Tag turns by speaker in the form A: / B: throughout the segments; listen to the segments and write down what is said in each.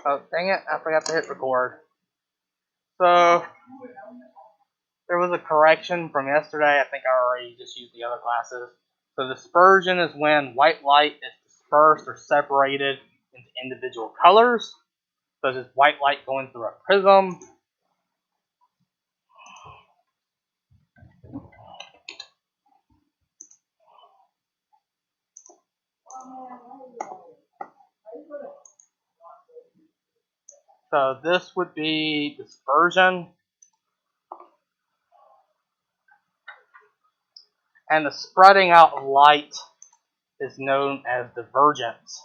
A: Oh, dang it, I forgot to hit record. So, there was a correction from yesterday. I think I already just used the other classes. So, dispersion is when white light is dispersed or separated into individual colors, such as white light going through a prism. So, this would be dispersion. And the spreading out of light is known as divergence.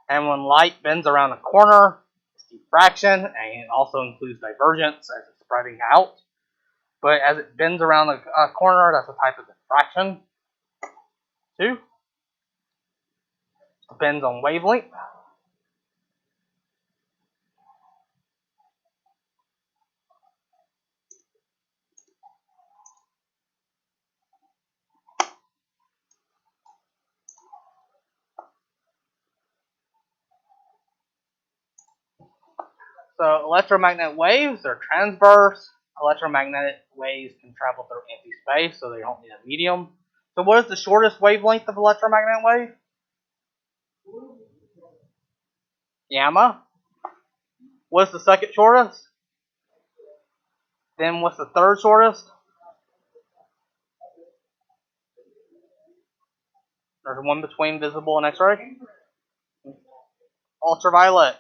A: And when light bends around a corner, it's diffraction, and it also includes divergence as it's spreading out. But as it bends around a corner, that's a type of diffraction. Too. Depends on wavelength. So electromagnetic waves are transverse. Electromagnetic waves can travel through empty space, so they don't need a medium. So what is the shortest wavelength of electromagnetic wave? Gamma. What's the second shortest? Then what's the third shortest? There's one between visible and X-ray. Ultraviolet.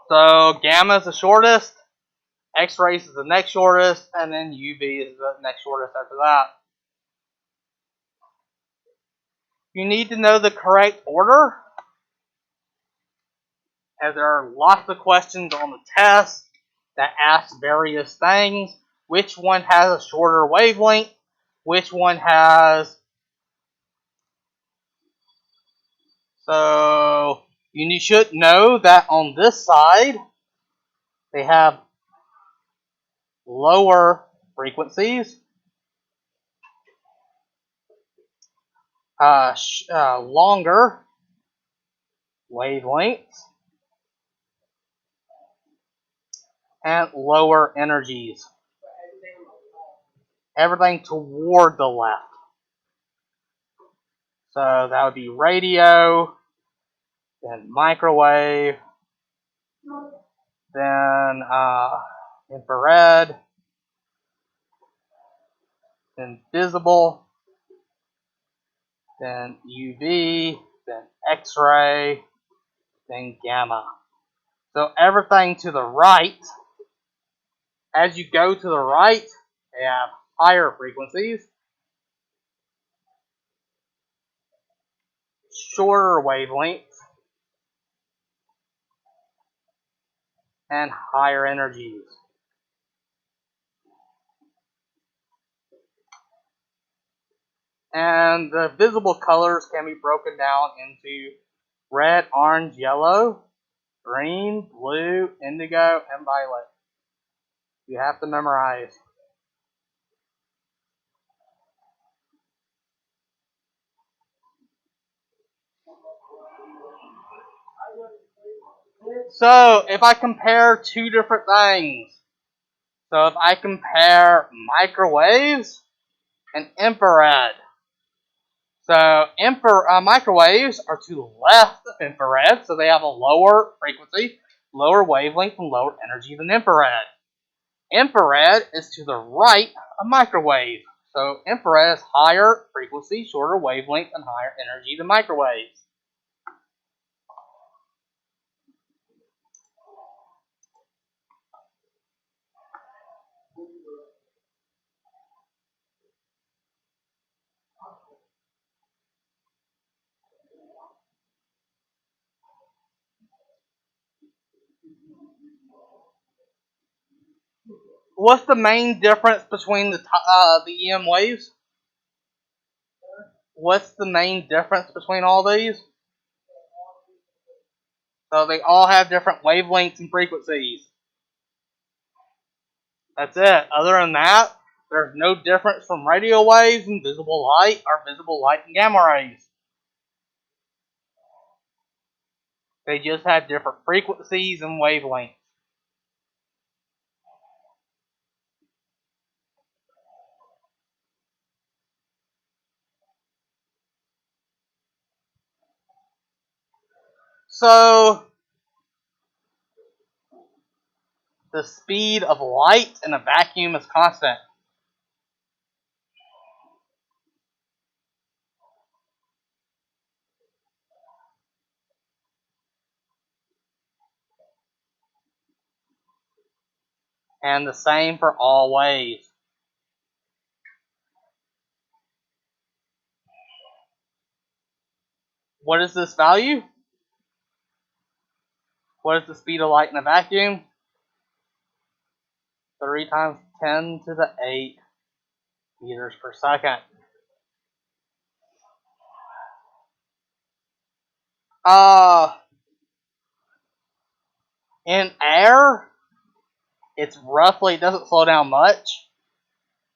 A: So gamma is the shortest, X-rays is the next shortest, and then UV is the next shortest after that. You need to know the correct order, as there are lots of questions on the test that ask various things. Which one has a shorter wavelength? Which one has... So you should know that on this side, they have lower frequencies, longer wavelengths, and lower energies. Everything toward the left. So that would be radio, then microwave, then infrared, then visible, then UV, then X-ray, then gamma. So everything to the right, as you go to the right, they have higher frequencies, shorter wavelengths, and higher energies. And the visible colors can be broken down into red, orange, yellow, green, blue, indigo, and violet. You have to memorize. So, if I compare two different things, so if I compare microwaves and infrared, so microwaves are to the left of infrared, so they have a lower frequency, lower wavelength, and lower energy than infrared. Infrared is to the right of microwave, so infrared is higher frequency, shorter wavelength, and higher energy than microwaves. What's the main difference between the EM waves? What's the main difference between all these? So they all have different wavelengths and frequencies. That's it. Other than that, there's no difference from radio waves and visible light or visible light and gamma rays. They just had different frequencies and wavelengths. So, the speed of light in a vacuum is constant. And the same for all waves. What is this value? What is the speed of light in a vacuum? 3 times 10 to the 8 meters per second. In air, it's roughly, it doesn't slow down much.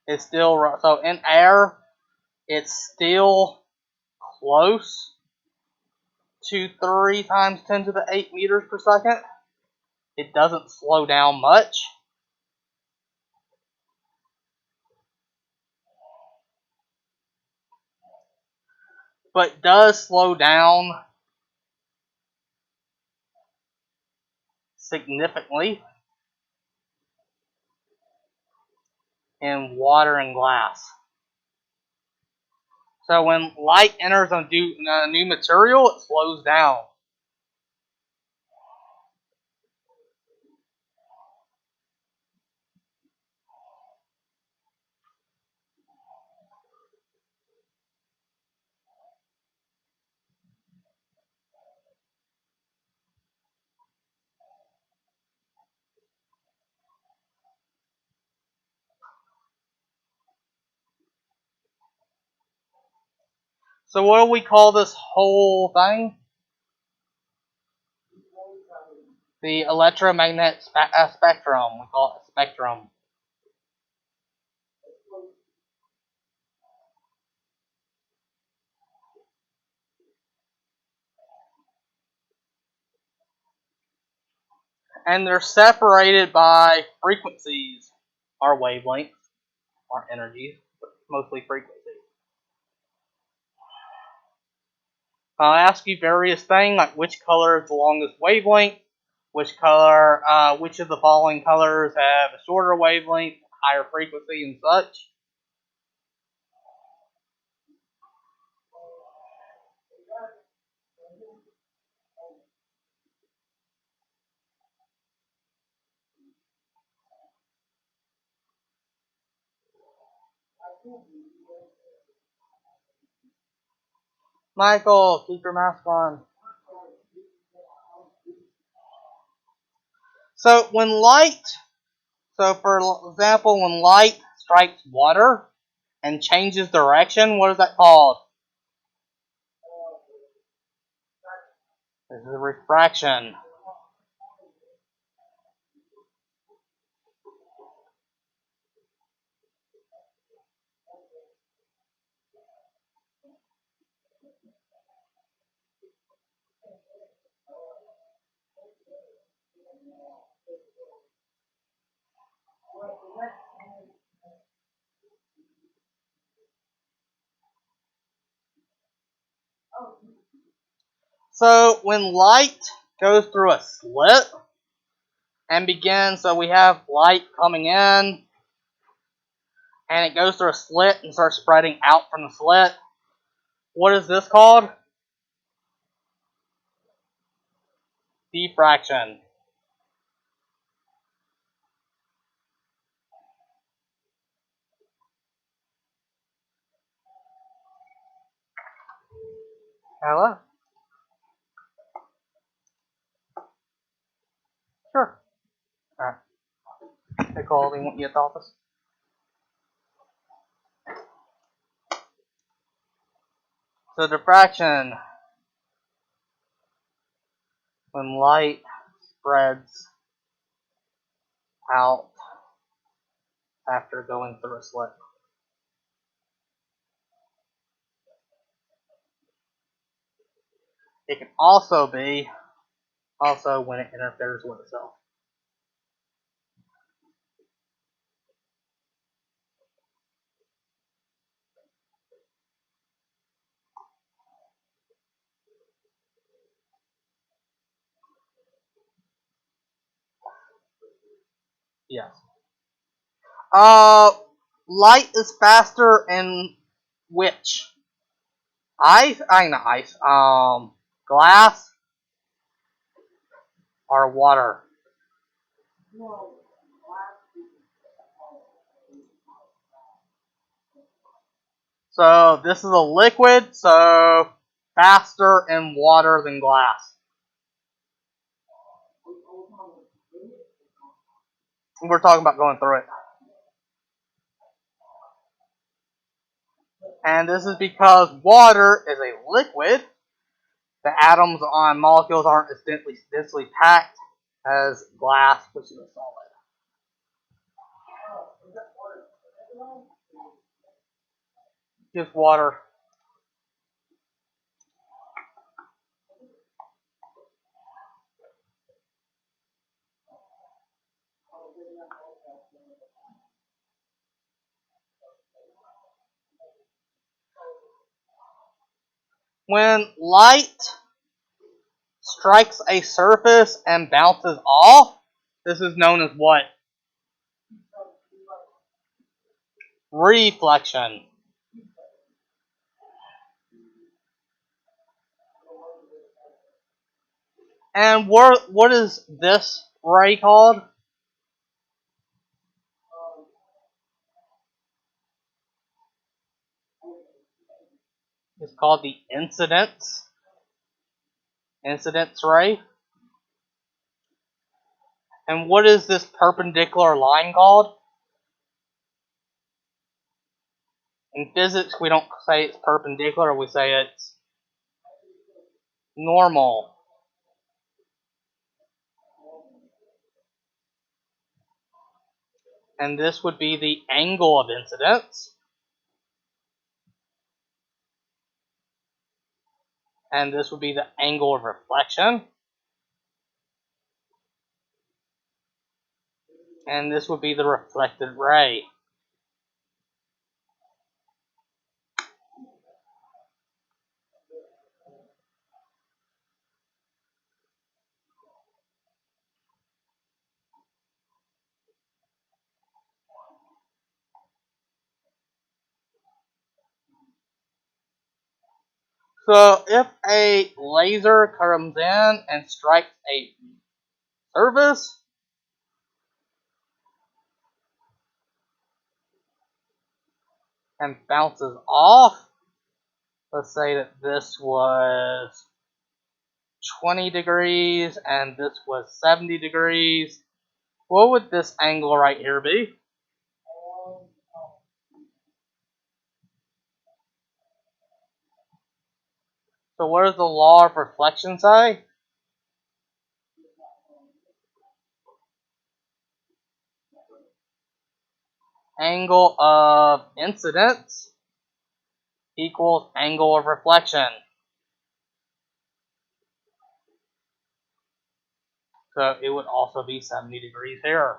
A: It's still, so in air, it's still close to 3 times 10 to the 8 meters per second. It doesn't slow down much. But does slow down significantly in water and glass. So when light enters a new material, it slows down. So what do we call this whole thing? The electromagnetic spectrum. We call it a spectrum. And they're separated by frequencies, or wavelengths, or energies, but mostly frequencies. I'll ask you various things like which color is the longest wavelength, which of the following colors have a shorter wavelength, higher frequency, and such. Michael, keep your mask on. So for example, when light strikes water and changes direction, what is that called? This is refraction. So when light goes through a slit and begins, so we have light coming in, and it goes through a slit and starts spreading out from the slit. What is this called? Diffraction. Hello? Sure. Alright. Nicole, they want you at the office? So diffraction, when light spreads out after going through a slit. It can also be Also when it interferes with itself. Yes. Light is faster in which? Ice? Not ice. Glass or water? So this is a liquid, so faster in water than glass. We're talking about going through it. And this is because water is a liquid. The atoms on molecules aren't as densely packed as glass, which is a solid. Just water. When light strikes a surface and bounces off, this is known as what? Reflection. And what is this ray called? It's called the incidence ray. And what is this perpendicular line called? In physics, we don't say it's perpendicular, we say it's normal. And this would be the angle of incidence. And this would be the angle of reflection. And this would be the reflected ray. So if a laser comes in and strikes a surface, and bounces off, let's say that this was 20 degrees and this was 70 degrees, what would this angle right here be? So what does the law of reflection say? Angle of incidence equals angle of reflection. So it would also be 70 degrees here.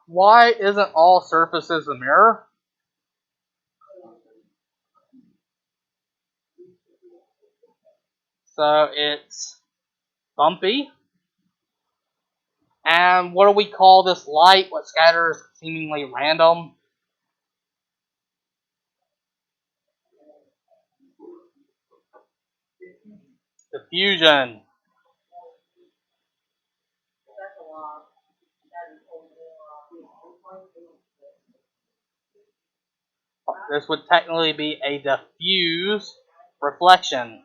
A: Why isn't all surfaces a mirror? So it's bumpy. And what do we call this light? What scatters seemingly random? Diffusion. This would technically be a diffuse reflection.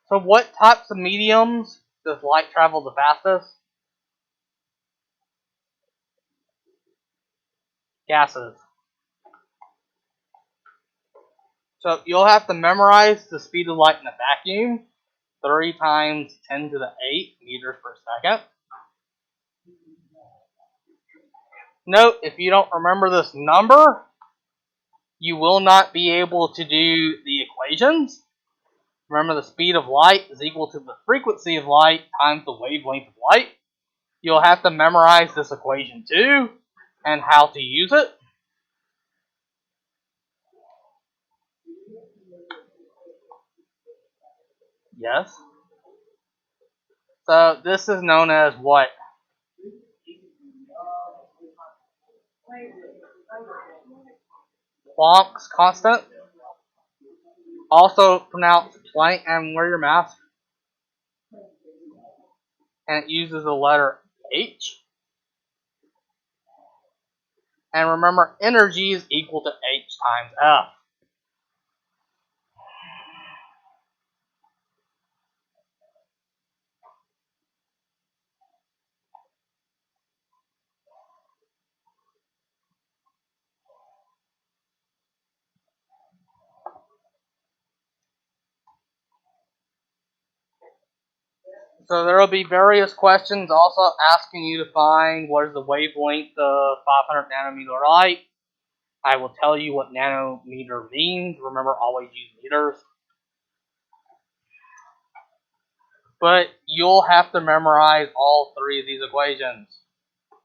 A: So what types of mediums does light travel the fastest? Gases. So you'll have to memorize the speed of light in a vacuum, 3 times 10 to the 8 meters per second. Note, if you don't remember this number, you will not be able to do the equations. Remember, the speed of light is equal to the frequency of light times the wavelength of light. You'll have to memorize this equation too, and how to use it. Yes. So this is known as what? Planck's constant. Also pronounced Planck, and wear your mask. And it uses the letter H. And remember, energy is equal to H times F. So there will be various questions also asking you to find what is the wavelength of 500 nanometer light. I will tell you what nanometer means. Remember, always use meters. But you'll have to memorize all 3 of these equations,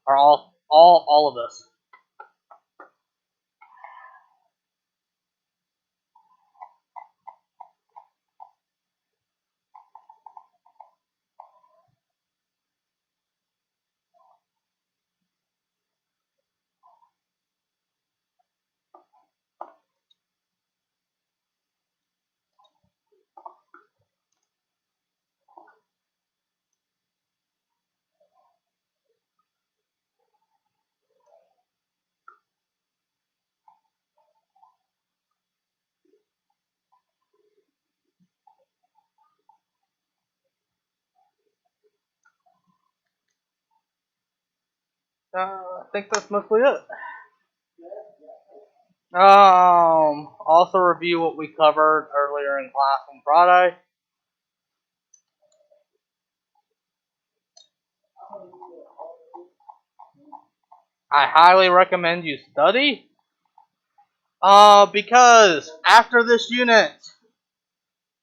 A: or all of this. I think that's mostly it. Also review what we covered earlier in class on Friday. I highly recommend you study. Because after this unit,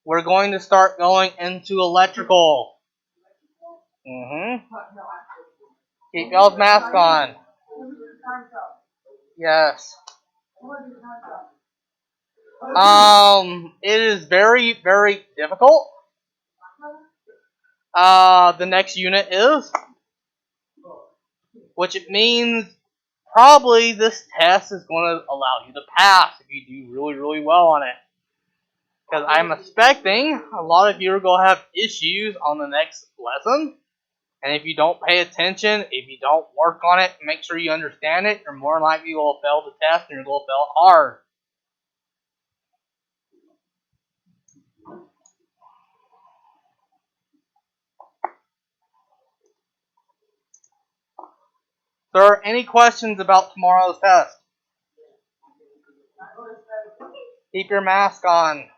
A: we're going to start going into electrical. Keep y'all's mask on. Yes. It is very, very difficult. The next unit is, which it means probably this test is going to allow you to pass if you do really, really well on it. Because I'm expecting a lot of you are going to have issues on the next lesson. And if you don't pay attention, if you don't work on it, make sure you understand it, you're more likely going to fail the test and you're going to fail it hard. Sir, any questions about tomorrow's test? Keep your mask on.